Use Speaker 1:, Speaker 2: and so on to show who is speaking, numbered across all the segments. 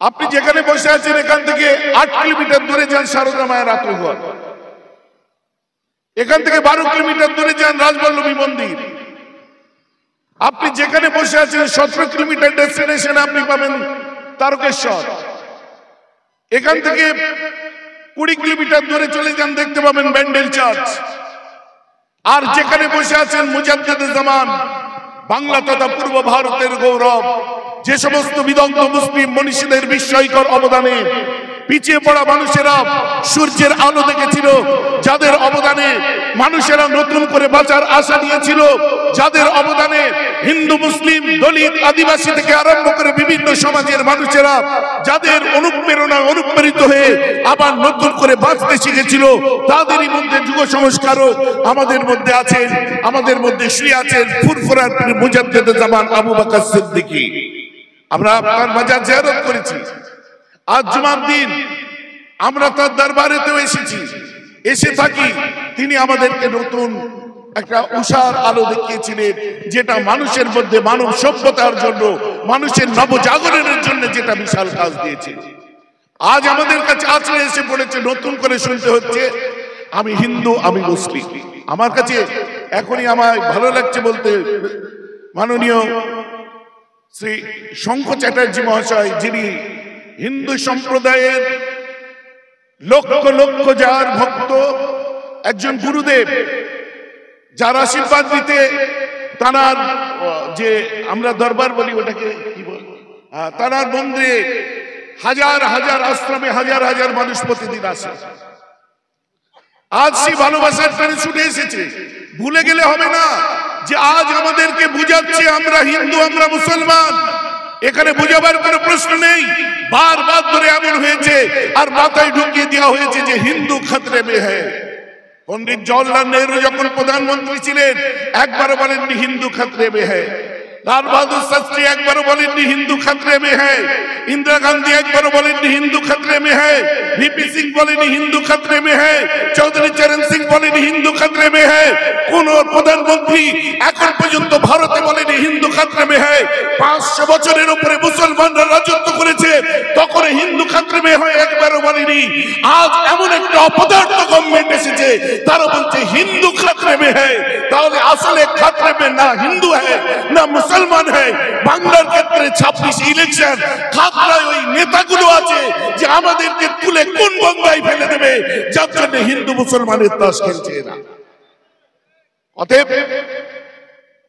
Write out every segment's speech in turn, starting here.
Speaker 1: আপনি যেখানে বসে আছেন এখান থেকে 8 কিলোমিটার দূরে যান সারদা মায়ের আত্মঘর, এখান থেকে 12 কিলোমিটার দূরে যান রাজবল্লভী মন্দির। আপনি যেখানে বসে আছেন 17 কিলোমিটার ডেস্টিনেশন আপনি পাবেন তারকেশ্বর। এখান থেকে 20 কিলোমিটার দূরে চলে যান, দেখতে পাবেন ব্যান্ডেল চার্চ। আর যেখানে বসে আছেন মুজাদ্দেদে জামান, বাংলা তথা পূর্ব ভারতের গৌরব, যে সমস্ত বিদগ্ধ মুসলিম মনীষীদের বিস্ময়কর অবদানে পিছিয়ে পড়া মানুষেরা সূর্যের আলো দেখেছিল, যাদের অবদানে মানুষেরা নতুন করে বাঁচার আশা নিয়েছিল, যাদের অবদানে হিন্দু মুসলিম দলিত আদিবাসী থেকে আরম্ভ করে বিভিন্ন সমাজের মানুষেরা যাদের অনুপ্রেরিত হয়ে আবার নতুন করে বাঁচতে শিখেছিল, তাদেরই মধ্যে যুগ সংস্কারক আমাদের মধ্যে আছেন, আমাদের মধ্যে শুয়ে আছেন ফুরফুরার মুজাদ্দেদে জামান আবু বকর সিদ্দিকী। আমরা আপনার মাজার জিয়ারত করেছি। আজ জুমার দিন আমরা তার দরবারেতেও এসে থাকি। তিনি আমাদেরকে নতুন একটা উষার আলো দেখিয়েছিলেন, যেটা মানুষের মধ্যে মানব সভ্যতার জন্য, মানুষের নবজাগরণের জন্য যেটা বিশাল কাজ দিয়েছে। আজ আমাদের কাছে আছড়ে এসে পড়েছে, নতুন করে শুনতে হচ্ছে আমি হিন্দু, আমি মুসলিম। আমার কাছে এখনই আমার ভালো লাগছে বলতে, মাননীয় শ্রী শঙ্খ চ্যাটার্জি মহাশয়, যিনি হিন্দু সম্প্রদায়ের লক্ষ লক্ষ যার ভক্ত, একজন গুরুদেব, যার আশীর্বাদ দিতে তানার যে আমরা দরবার বলি ওটাকে কি বল, তানার মন্দিরে হাজার হাজার আশ্রমে হাজার হাজার মানুষ প্রতিদিন আসে। আজ সেই ভালোবাসার টানে ছুটে এসেছে। ভুলে গেলে হবে না যে আজ আমাদেরকে বুঝাচ্ছে আমরা হিন্দু, আমরা মুসলমান। এখানে বুঝাবার কোনো প্রশ্ন নেই। বারবার ধরে এমন হয়েছে আর মাথায় ঢুকিয়ে দেওয়া হয়েছে যে হিন্দু খতরে মে হ্যায়। পণ্ডিত জওহরলাল নেহরু যখন প্রধানমন্ত্রী ছিলেন একবারও বলেননি হিন্দু খতরে মে হ্যায়। লাল বাহাদুর শাস্ত্রী একবারও বলেননি হিন্দু খতরে মে হ্যায়। ইন্দিরা গান্ধী একবারও বলেননি হিন্দু খতরে মে হ্যায়। ভিপি সিং বলেনি হিন্দু খতরে মে হ্যায়। চৌধুরী চরণ সিং বলেনি হিন্দু খতরে মে হ্যায়। কোন প্রধানমন্ত্রী এখন পর্যন্ত ভারতে বলেনি হিন্দু খতরে মে হ্যায়। 500 বছরের উপরে মুসলমানরা রাজত্ব করেছে, তখন হিন্দু খতরে মে হ্যায় একবারও বলেনি। আজ এমন একটা অপদার্থ গভর্নমেন্ট এসেছে, তারা বলছে হিন্দু খতরে মে হ্যায়। তাহলে আসলে খতরে মে না হিন্দু হ্যায় না মুসলমান হ্যায়। বাংলার ক্ষেত্রে 26 ইলেকশন খাতরায় ওই নেতাগুলো আছে যে আমাদেরকে তুলে কোন গঙ্গায় ফেলে দেবে, যার জন্য হিন্দু মুসলমানের তাস খেলছে এরা। অতএব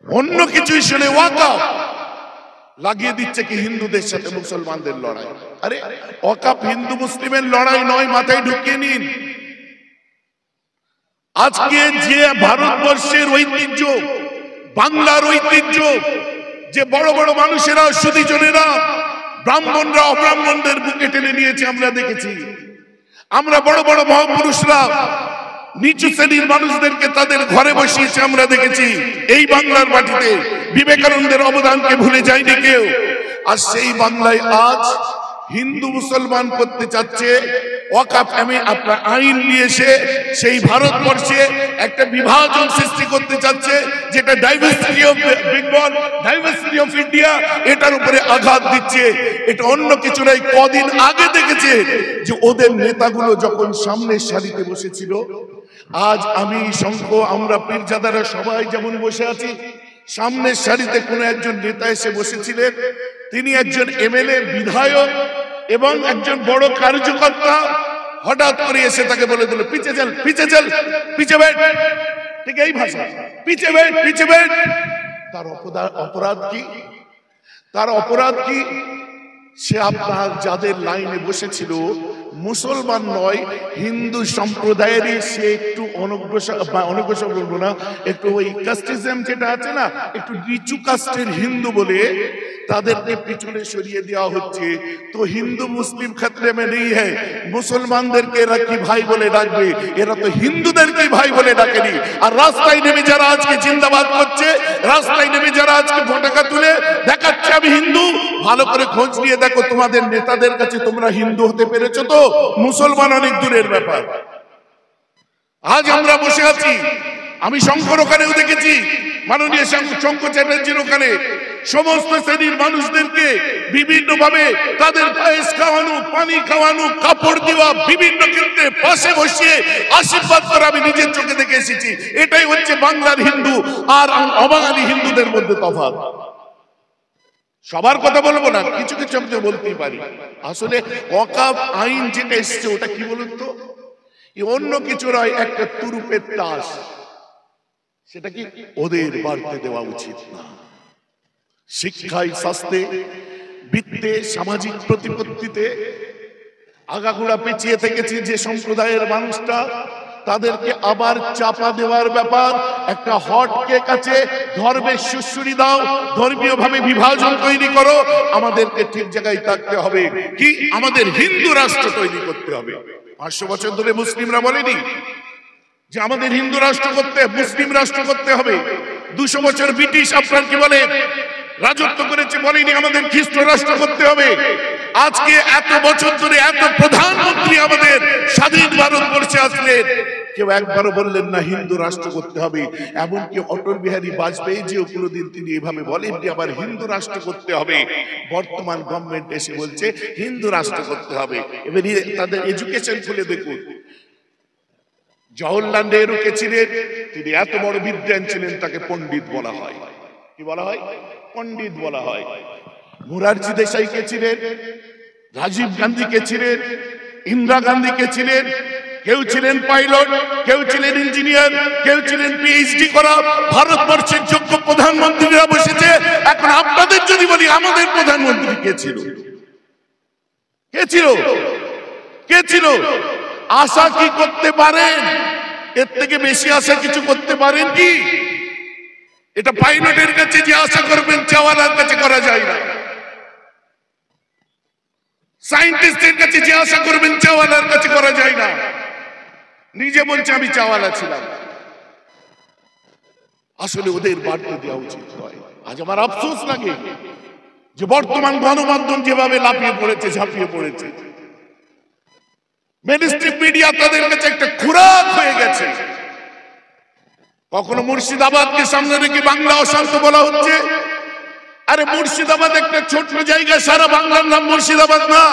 Speaker 1: অন্য কিছুই শুনে ওয়াকাফ লাগিয়ে দিচ্ছে কি হিন্দুদের সাথে মুসলমানদের লড়াই। আরে ওয়াকাফ হিন্দু মুসলিমের লড়াই নয়, মাথায় ঢুকিয়ে নিন। আজকে যে ভারতবর্ষের ঐতিহ্য, বাংলার ঐতিহ্য, যে বড় বড় মানুষেরা, সুধীজনেরা, ব্রাহ্মণরা অব্রাহ্মণদের বুকে টেনে নিয়েছে আমরা দেখেছি। আমরা বড় বড় মহাপুরুষরা নিচু শ্রেণীর মানুষদেরকে তাদের ঘরে বসিয়েছে আমরা দেখেছি। এই বাংলার মাটিতে বিবেকানন্দের অবদানকে ভুলে যায়নি কেউ। আর সেই বাংলায় আজ হিন্দু মুসলমান করতে চাচ্ছে ওয়াকাফ আপনার আইন নিয়ে এসে সেই ভারতবর্ষে একটা বিভাজন সৃষ্টি করতে চাচ্ছে, যেটা diversity of Bengal, diversity of India, এটার উপরে আঘাত দিচ্ছে। এটা অন্য কিছু নয়। কদিন আগে দেখেছে যে ওদের নেতাগুলো যখন সামনের সারিতে বসেছিল, আজ আমি শঙ্খ, আমরা পীরজাদারা সবাই যেমন বসে আছি, সামনের সারিতে কোনো একজন নেতা এসে বসেছিলেন। তিনি একজন এমএলএ, বিধায়ক এবং একজন বড় কার্যকর্তা। হঠাৎ করে এসে তাকে বলে দিল পিছে চল, পিছে চল, পিছে बैठ। ঠিক এই ভাষা, পিছে बैठ, পিছে बैठ। তার অপরাধ কি? তার অপরাধ কি? সে আপনার যাদের লাইনে বসেছিল মুসলমান নয়, হিন্দু সম্প্রদায়েরই সে একটু অনগ্রসর বলবো না, একটু ওই কাস্টিজম যেটা আছে না, একটু নিচু কাস্টের হিন্দু বলে তাদেরকে পিছনে সরিয়ে দেওয়া হচ্ছে। তো হিন্দু মুসলিম ক্ষেত্রে মে নেই হ্যায়। মুসলমানদেরকে এরা কি ভাই বলে ডাকবে? এরা তো হিন্দুদেরকে ভাই বলে ডাকেনি। আর রাস্তায় নেমে যারা আজকে জিন্দাবাদ করছে, রাস্তায় নেমে যারা আজকে পতাকা তুলে দেখাচ্ছে আমি হিন্দু, ভালো করে খোঁজ নিয়ে দেখো তোমাদের নেতাদের কাছে তোমরা হিন্দু হতে পেরেছো তো? মুসলমান অনেক দূরের ব্যাপার। আজ আমরা বসে আছি, আমি শঙ্কর ওখানেও দেখেছি মাননীয় শঙ্কর চ্যাটার্জির ওখানে সমস্ত শ্রেণীর মানুষদেরকে বিভিন্ন ভাবে তাদের পায়েস খাওয়ানো, পানি খাওয়ানো, কাপড় দেওয়া, বিভিন্ন ক্ষেত্রে পাশে বসিয়ে আশীর্বাদ করা আমি নিজের চোখে দেখে এসেছি। এটাই হচ্ছে বাংলার হিন্দু আর অবাঙালি হিন্দুদের মধ্যে তফাৎ। সবার কথা বলবো না, কিছু কিছু আমি বলতেই পারি। আসলে ওয়াকফ আইন যেটা এসছে ওটা কি বলুন তো, অন্য কিছু নয়, একটা তুরুপের তাস। সেটা কি ওদের বাড়তে দেওয়া উচিত না। শিক্ষায়, স্বাস্থ্যে, বৃত্তে, সামাজিক প্রতিপত্তিতে আগাগোড়া পিছিয়ে থেকেছে যে সম্প্রদায়ের মানুষটা, তাদেরকে আবার চাপা দেওয়ার ব্যাপার। একটা হট কেক আছে, ধর্মের সুশ্রী দাও, ধর্মীয় ভাবে বিভাজন তৈরি করো। আমাদেরকে ঠিক জায়গায় থাকতে হবে কি, আমাদের হিন্দু রাষ্ট্র তৈরি করতে হবে। 500 বছর ধরে মুসলিমরা বলেনি যে আমাদের হিন্দু রাষ্ট্র করতে, মুসলিম রাষ্ট্র করতে হবে। 200 বছর ব্রিটিশ আপনার কি বলে রাজত্ব করেছে, বলেনি আমাদের খ্রিস্ট রাষ্ট্র করতে হবে। আজকে এত বছর ধরে এত প্রধানমন্ত্রী আমাদের স্বাধীন ভারতবর্ষে আসলেন, কেউ একবারও বললেন না হিন্দু রাষ্ট্র করতে হবে। এমনকি অটল বিহারী বাজপেয়ী যে কোনোদিন তিনি এভাবে বলেন যে আবার হিন্দু রাষ্ট্র করতে হবে। বর্তমান গভর্নমেন্ট এসে বলছে হিন্দু রাষ্ট্র করতে হবে। এবার তাদের এডুকেশন খুলে দেখুন। জওহরলাল নেহরু কে ছিলেন, তিনি এত বড় বিদ্বান ছিলেন, তাকে পণ্ডিত বলা হয়। কি বলা হয়? পণ্ডিত বলা হয়। মোরারজি দেশাই কে ছিলেন, রাজীব গান্ধী কে ছিলেন, ইন্দিরা গান্ধী কে ছিলেন। কেউ ছিলেন পাইলট, কেউ ছিলেন ইঞ্জিনিয়ার, কেউ ছিলেন পিএইচডি করা। ভারতবর্ষের যোগ্য প্রধানমন্ত্রীরা বসেছে। এখন আপনাদের যদি বলি আমাদের প্রধানমন্ত্রী কে ছিল, কে ছিল, কে ছিল? আশা কি করতে পারেন? এর থেকে বেশি আশা কিছু করতে পারেন কি? এটা পাইলটের কাছে যে আশা করবেন চাওয়ালার কাছে করা যায় না। সায়েন্টিস্টের কাছে যে আশা করবেন চাওয়ালার কাছে করা যায় না। নিজে বলছে আমি চাওয়ালা ছিলাম। আসলে ওদের বাড়তে দেওয়া উচিত নয়। আজ আমার আফসোস লাগে যে বর্তমান গণমাধ্যম যেভাবে লাফিয়ে পড়েছে, ঝাঁপিয়ে পড়েছে, মেইনস্ট্রিম মিডিয়া তাদের কাছে একটা খোরাক হয়ে গেছে। কখনো মুর্শিদাবাদকে সামনে রেখে বাংলা অশান্ত বলা হচ্ছে। আরে মুর্শিদাবাদ একটা ছোট জায়গা, সারা বাংলার নাম মুর্শিদাবাদ না।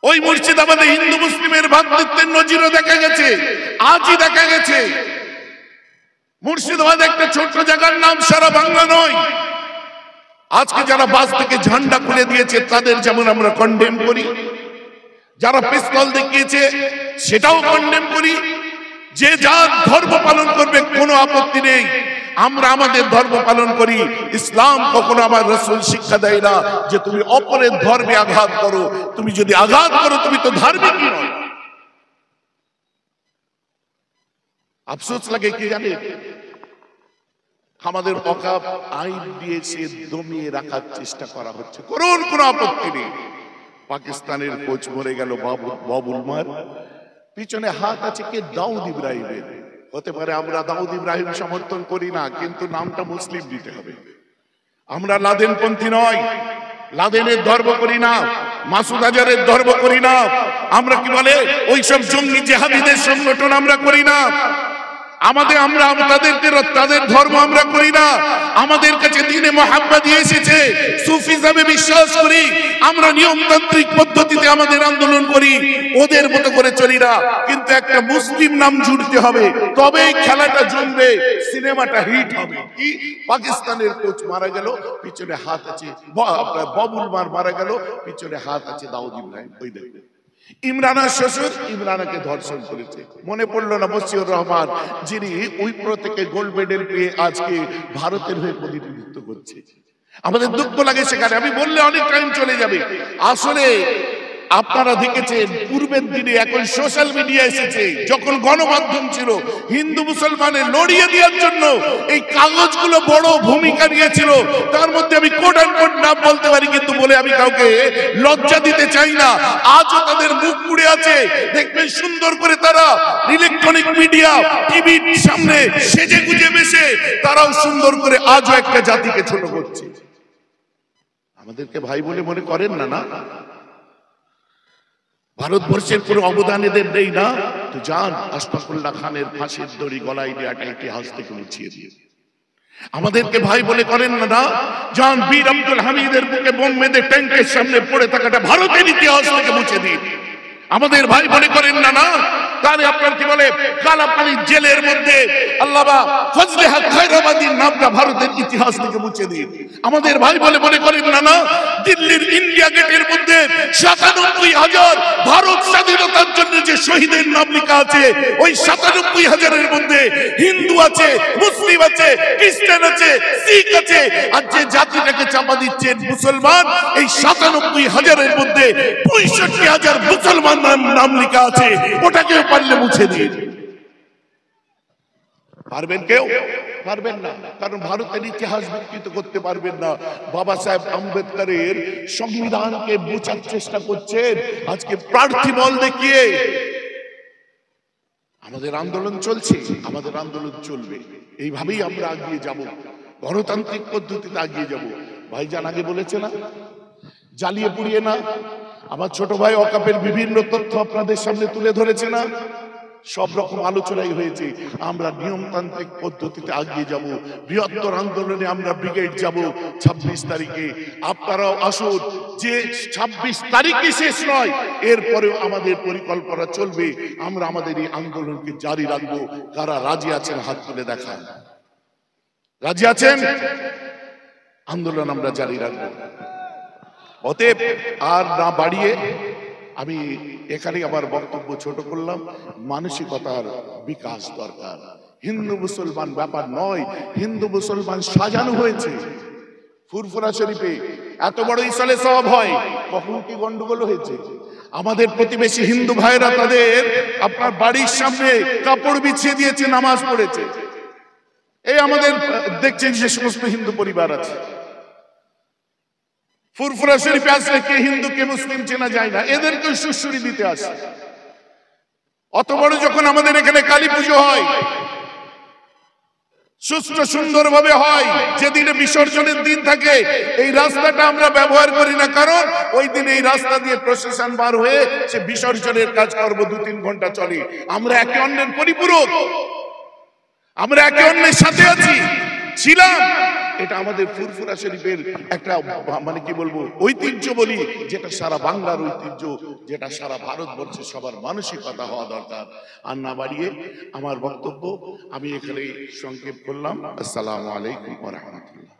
Speaker 1: ওই মুর্শিদাবাদে হিন্দু মুসলিমের ভ্রাতৃত্বের নজিরও দেখা গেছে, আজই দেখা গেছে। মুর্শিদাবাদ একটা ছোট জায়গার নাম, সারা বাংলা নয়। আজকে যারা বাস থেকে ঝান্ডা খুলে দিয়েছে তাদের যেমন আমরা কন্ডেম করি, যারা পিস্তল দেখিয়েছে সেটাও কন্ডেম করি। যে যার ধর্ম পালন করবে কোনো আপত্তি নেই, আমরা আমাদের ধর্ম পালন করি। ইসলাম কখনো আমার রাসূল শিক্ষা দেয় না যে তুমি অপরের ধর্মে আঘাত করো। তুমি যদি আঘাত করো তুমি তো ধার্মিক নয়। আফসোস লাগে কি জানেন, আমাদের ওয়াকফ আইন দিয়ে সে দমিয়ে রাখার চেষ্টা করা হচ্ছে। করুন, কোনো আপত্তি নেই। পাকিস্তানের কোচ মরে গেল বাবুল মার, পিছনে হাত আছে কে? দাউদ ইব্রাহিমের। হতে পারে আমরা দাউদ ইব্রাহিম সমর্থন করি না, কিন্তু নামটা মুসলিম দিতে হবে। আমরা লাদেনপন্থী নয়, লাদেনের ধর্ম করি না, মাসুদ আজহারের ধর্ম করি না। আমরা কি বলে ওইসব জঙ্গি জেহাদিদের সংগঠন আমরা করি না। আমরা তাদের ধর্ম আমরা করি না। আমাদের কাছে দ্বীনে মুহাম্মাদি এসেছে, সুফিজমে বিশ্বাস করি। আমরা নিয়মতান্ত্রিক পদ্ধতিতে আমাদের আন্দোলন করি, ওদের মতো করে চলি না। কিন্তু একটা মুসলিম নাম জুড়তে হবে, তবেই খেলাটা জমবে, সিনেমাটা হিট হবে। কি পাকিস্তানের কোচ মারা গেল, পিছনে হাত আছে বাবুল মার, মারা গেল, পিছনে হাত আছে দাউদ ইব্রাহিম। ওই দেখবেন ইমরানের শ্বশুর ইমরানকে ধর্ষণ করেছে। মনে পড়লো না মশিউর রহমান, যিনি উইপ্রো থেকে গোল্ড মেডেল পেয়ে আজকে ভারতের হয়ে প্রতিনিধিত্ব করছে। আমাদের দুঃখ লাগে সেখানে, আমি বললে অনেক টাইম চলে যাবে। আসলে আপনারা দেখেছেন পূর্বের দিনে, এখন সোশ্যাল মিডিয়া এসেছে, যখন গণমাধ্যম ছিল হিন্দু মুসলমানের লড়িয়ে দেওয়ার জন্য এই কাগজগুলো বড় ভূমিকা নিয়েছিল। তার মধ্যে আমি কোট অ্যান্ড কোট নাম বলতে পারি, কিন্তু বলে আমি কাউকে লজ্জা দিতে চাই না। আজও তাদের মুখ পুড়ে আছে। দেখবেন সুন্দর করে তারা ইলেকট্রনিক মিডিয়া, টিভির সামনে সেজে গুজে বসে তারাও সুন্দর করে আজও একটা জাতিকে ছোট করছে। আমাদেরকে ভাই বলে মনে করেন না? না, ভারতবর্ষের কোনো অবদান এদের নেই না? তো যান, আশফাকুল্লাহ খানের ফাঁসির দড়ি গলায় দেওয়াটা ইতিহাস থেকে মুছিয়ে দিয়ে আমাদেরকে ভাই বলে করেন না? জান বীর আব্দুল হামিদের বুকে বোম বেঁধে ট্যাঙ্কের সামনে পড়ে থাকাটা ভারতের ইতিহাস থেকে মুছে দিন। আমাদের ভাই বলে করেন না? তাহলে আপনার কি বলে কালাপানি জেলের মধ্যে আল্লামা ফজলে হক খায়রাবাদীর নামটা ভারতের ইতিহাস থেকে মুছে দিন। আমাদের ভাই বলে মনে করেন না? দিল্লির ইন্ডিয়া গেটের মধ্যে ৯৭,০০০ ভারত স্বাধীনতার জন্য যে শহীদের নাম লেখা আছে, ওই ৯৭,০০০-এর মধ্যে হিন্দু আছে, মুসলিম আছে, খ্রিস্টান আছে, শিখ আছে, আর যে জাতিটাকে চাপা দিচ্ছেন মুসলমান, এই ৯৭,০০০-এর মধ্যে ৬৫,০০০ মুসলমান নাম লেখা আছে, ওটাকে পারলে মুছে দিন। পারবেন? কেউ পারবেন না, কারণ ভারতের ইতিহাস বিকৃত করতে পারবেন না। বাবা সাহেব আম্বেদকরের সংবিধানকে বোঝার চেষ্টা করছেন আজকে প্রার্থী বল দেখিয়ে। আমাদের আন্দোলন চলছে, আমাদের আন্দোলন চলবে, এইভাবেই আমরা এগিয়ে যাব, গণতান্ত্রিক পদ্ধতিতে এগিয়ে যাব। ভাইজান আগে বলেছে না, জ্বালিয়ে পুড়িয়ে না। আমার ছোট ভাই অকাপের বিভিন্ন তথ্য আপনাদের সামনে তুলে ধরেছে না, সব রকম আলোচনাই হয়েছে। আমরা নিয়মতান্ত্রিক পদ্ধতিতে এগিয়ে যাব, বৃহত্তর আন্দোলনে আমরা ব্রিগেড যাব ২৬ তারিখে। আপনারাও আসুন। যে ২৬ তারিখে শেষ নয়, এরপরেও আমাদের পরিকল্পনা চলবে, আমরা আমাদের এই আন্দোলনকে জারি রাখবো। কারা রাজি আছেন হাত তুলে দেখান। রাজি আছেন? আন্দোলন আমরা জারি রাখবো। অতএব আর না বাড়িয়ে আমি এখানে আমার বক্তব্য ছোট করলাম। মানসিকতার বিকাশ দরকার। হিন্দু মুসলমান ব্যাপার নয়, হিন্দু মুসলমান সাজানো হয়েছে। ফুরফুরা শরীফে এত বড় ইসালে সওয়াব হয়, কখন কি গন্ডগোল হয়েছে? আমাদের প্রতিবেশী হিন্দু ভাইরা তাদের আপনার বাড়ির সামনে কাপড় বিছিয়ে দিয়েছে, নামাজ পড়েছে। এই আমাদের দেখছেন যে সমস্ত হিন্দু পরিবার আছে, ফুরফুরা শরীফে আসলে কে হিন্দু কে মুসলিম চেনা যায় না, এদেরকে সুশ্রী দিতে আসে। অত বড় যখন আমাদের এখানে কালী পুজো হয়, সুস্থ সুন্দর ভাবে হয়, যেদিনে বিসর্জনের দিন থাকে, এই রাস্তাটা আমরা ব্যবহার করি না, কারণ ওই দিন এই রাস্তা দিয়ে প্রশাসন বার হয়ে সে বিসর্জনের কাজ করবো, ২-৩ ঘন্টা চলে। আমরা একে অন্যের পরিপূরক, আমরা একে অন্যের সাথে আছি, ছিলাম। এটা আমাদের ফুরফুরা শরীফের একটা মানে কি বলবো ঐতিহ্য বলি, যেটা সারা বাংলার ঐতিহ্য, যেটা সারা ভারতবর্ষে সবার মানসিকতা হওয়া দরকার। আর না বাড়িয়ে আমার বক্তব্য আমি এখানে সংক্ষেপ করলাম। আসসালামু আলাইকুম ওয়া রাহমাতুল্লাহ।